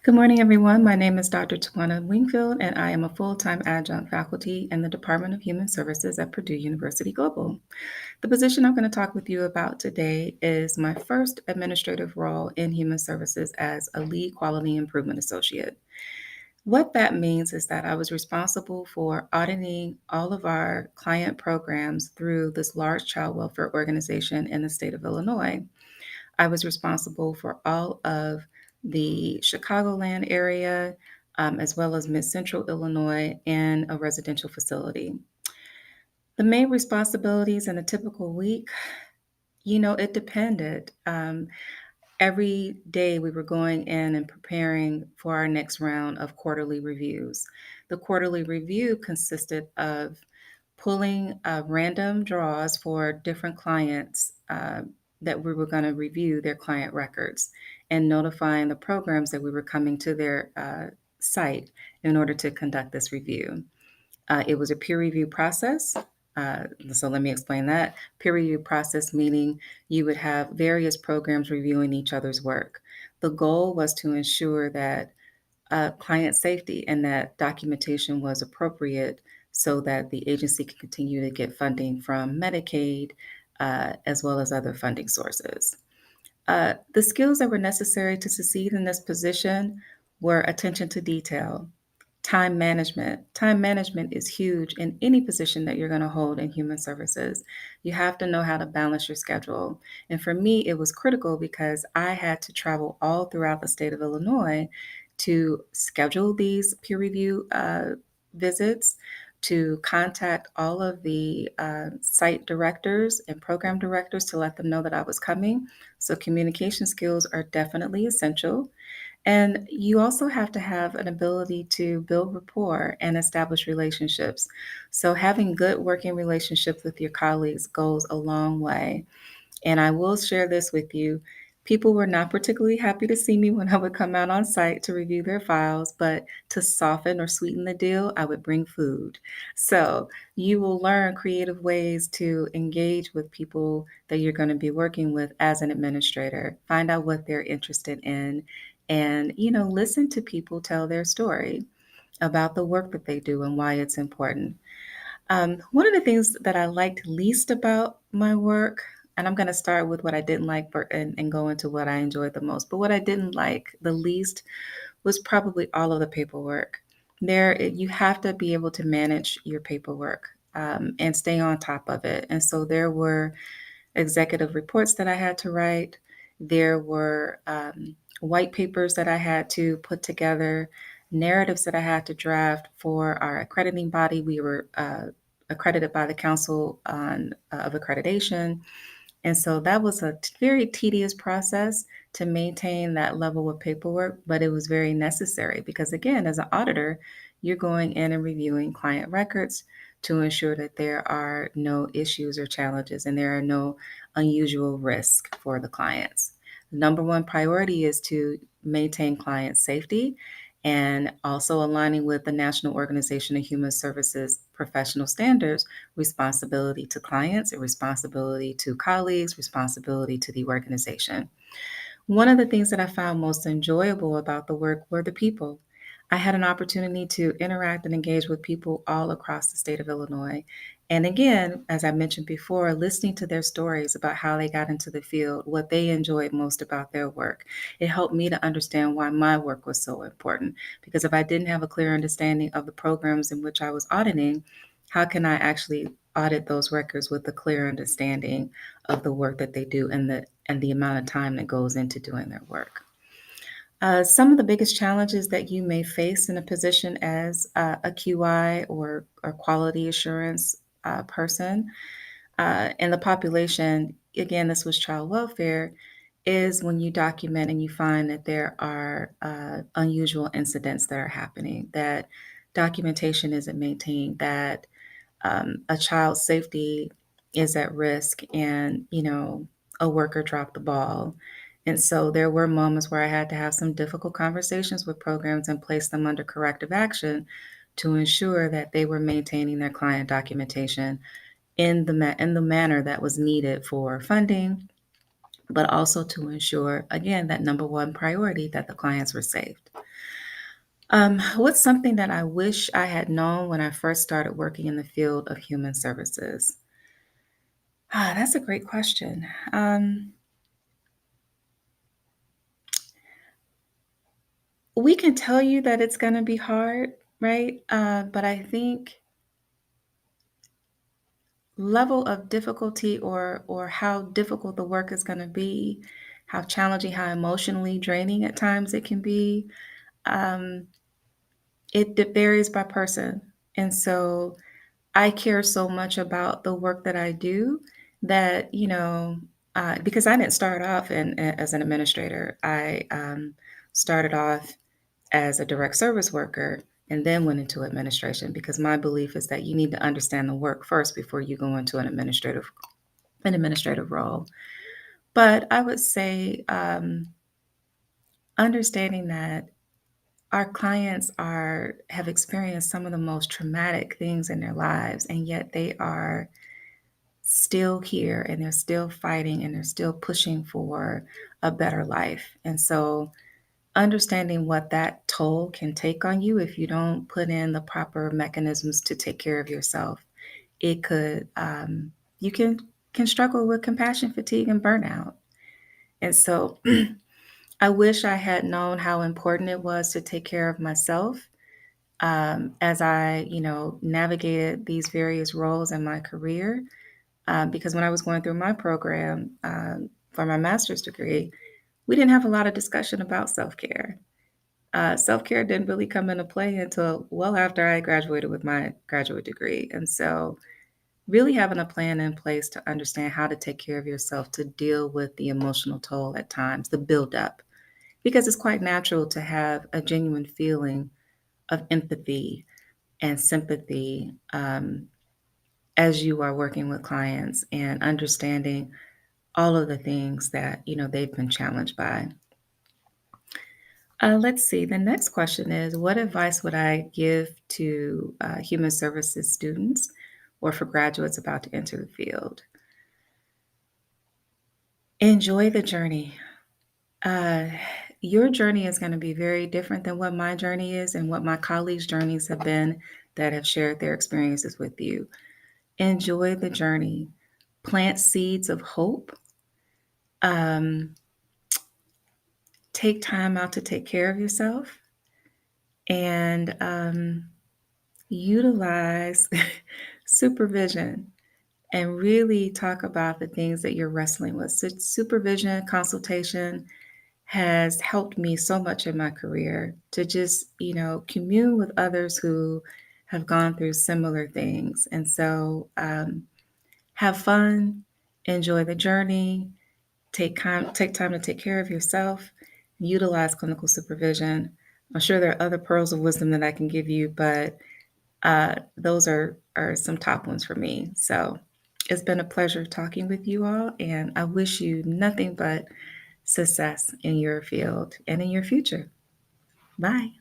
Good morning, everyone. My name is Dr. Tuwana Wingfield, and I am a full-time adjunct faculty in the Department of Human Services at Purdue University Global. The position I'm going to talk with you about today is my first administrative role in human services as a lead quality improvement associate. What that means is that I was responsible for auditing all of our client programs through this large child welfare organization in the state of Illinois. I was responsible for all of the Chicagoland area, as well as Mid Central Illinois and a residential facility. The main responsibilities in a typical week, it depended. Every day we were going in and preparing for our next round of quarterly reviews. The quarterly review consisted of pulling random draws for different clients that we were going to review their client records and notifying the programs that we were coming to their site in order to conduct this review. It was a peer review process. So let me explain that. Peer review process meaning you would have various programs reviewing each other's work. The goal was to ensure that client safety and that documentation was appropriate so that the agency could continue to get funding from Medicaid as well as other funding sources. The skills that were necessary to succeed in this position were attention to detail, time management. Time management is huge in any position that you're going to hold in human services. You have to know how to balance your schedule. And for me, it was critical because I had to travel all throughout the state of Illinois to schedule these peer review visits, to contact all of the site directors and program directors to let them know that I was coming. So, communication skills are definitely essential. And you also have to have an ability to build rapport and establish relationships. So, having good working relationships with your colleagues goes a long way. And I will share this with you. People were not particularly happy to see me when I would come out on site to review their files, but to soften or sweeten the deal, I would bring food. So you will learn creative ways to engage with people that you're going to be working with as an administrator. Find out what they're interested in and, listen to people tell their story about the work that they do and why it's important. One of the things that I liked least about my work, and I'm going to start with what I didn't like and go into what I enjoyed the most, but what I didn't like the least was probably all of the paperwork. You have to be able to manage your paperwork and stay on top of it. And so there were executive reports that I had to write. There were white papers that I had to put together, narratives that I had to draft for our accrediting body. We were accredited by the Council of Accreditation. And so that was a very tedious process to maintain that level of paperwork, but it was very necessary because, again, as an auditor, you're going in and reviewing client records to ensure that there are no issues or challenges and there are no unusual risks for the clients. Number one priority is to maintain client safety and also aligning with the National Organization of Human Services professional standards, responsibility to clients, and responsibility to colleagues, responsibility to the organization. One of the things that I found most enjoyable about the work were the people. I had an opportunity to interact and engage with people all across the state of Illinois. And again, as I mentioned before, listening to their stories about how they got into the field, what they enjoyed most about their work. It helped me to understand why my work was so important. Because if I didn't have a clear understanding of the programs in which I was auditing, how can I actually audit those records with a clear understanding of the work that they do and the amount of time that goes into doing their work? Some of the biggest challenges that you may face in a position as a QI or quality assurance person in the population, again, this was child welfare, is when you document and you find that there are unusual incidents that are happening, that documentation isn't maintained, that a child's safety is at risk and, a worker dropped the ball. And so there were moments where I had to have some difficult conversations with programs and place them under corrective action to ensure that they were maintaining their client documentation in the manner that was needed for funding, but also to ensure, again, that number one priority that the clients were safe. What's something that I wish I had known when I first started working in the field of human services? That's a great question. We can tell you that it's going to be hard, right? But I think level of difficulty or how difficult the work is going to be, how challenging, how emotionally draining at times it can be. Um, it varies by person, and so I care so much about the work that I do that, because I didn't start off as an administrator. I started off as a direct service worker and then went into administration because my belief is that you need to understand the work first before you go into an administrative role. But I would say understanding that our clients are have experienced some of the most traumatic things in their lives, and yet they are still here and they're still fighting and they're still pushing for a better life. And so understanding what that toll can take on you if you don't put in the proper mechanisms to take care of yourself, it could you can struggle with compassion fatigue and burnout. And so I wish I had known how important it was to take care of myself as I, navigated these various roles in my career. Because when I was going through my program for my master's degree, we didn't have a lot of discussion about self care. Self care didn't really come into play until well after I graduated with my graduate degree. And so, really having a plan in place to understand how to take care of yourself to deal with the emotional toll at times, the buildup, because it's quite natural to have a genuine feeling of empathy and sympathy as you are working with clients and understanding all of the things that they've been challenged by. Let's see. The next question is, what advice would I give to human services students or for graduates about to enter the field? Enjoy the journey. Uh, your journey is going to be very different than what my journey is and what my colleagues' journeys have been that have shared their experiences with you. Enjoy the journey. Plant seeds of hope. Um, take time out to take care of yourself and utilize supervision and really talk about the things that you're wrestling with. So supervision, consultation has helped me so much in my career to just, commune with others who have gone through similar things. And so have fun, enjoy the journey, take time to take care of yourself, utilize clinical supervision. I'm sure there are other pearls of wisdom that I can give you, but those are some top ones for me. So it's been a pleasure talking with you all, and I wish you nothing but success in your field and in your future. Bye.